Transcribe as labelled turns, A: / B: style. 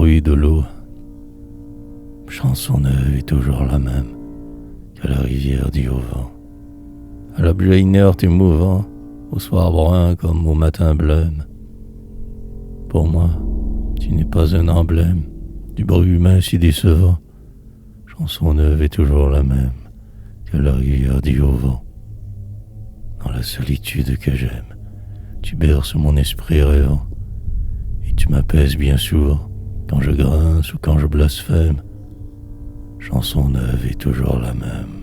A: bruit de l'eau. Chanson neuve et toujours la même que la rivière dit au vent. À l'objet inerte et mouvant, au soir brun comme au matin blême. Pour moi, tu n'es pas un emblème du bruit humain si décevant. Chanson neuve est toujours la même que la rivière dit au vent. Dans la solitude que j'aime, tu berces mon esprit rêvant, et tu m'apaises bien souvent quand je grince ou quand je blasphème. Chanson neuve est toujours la même.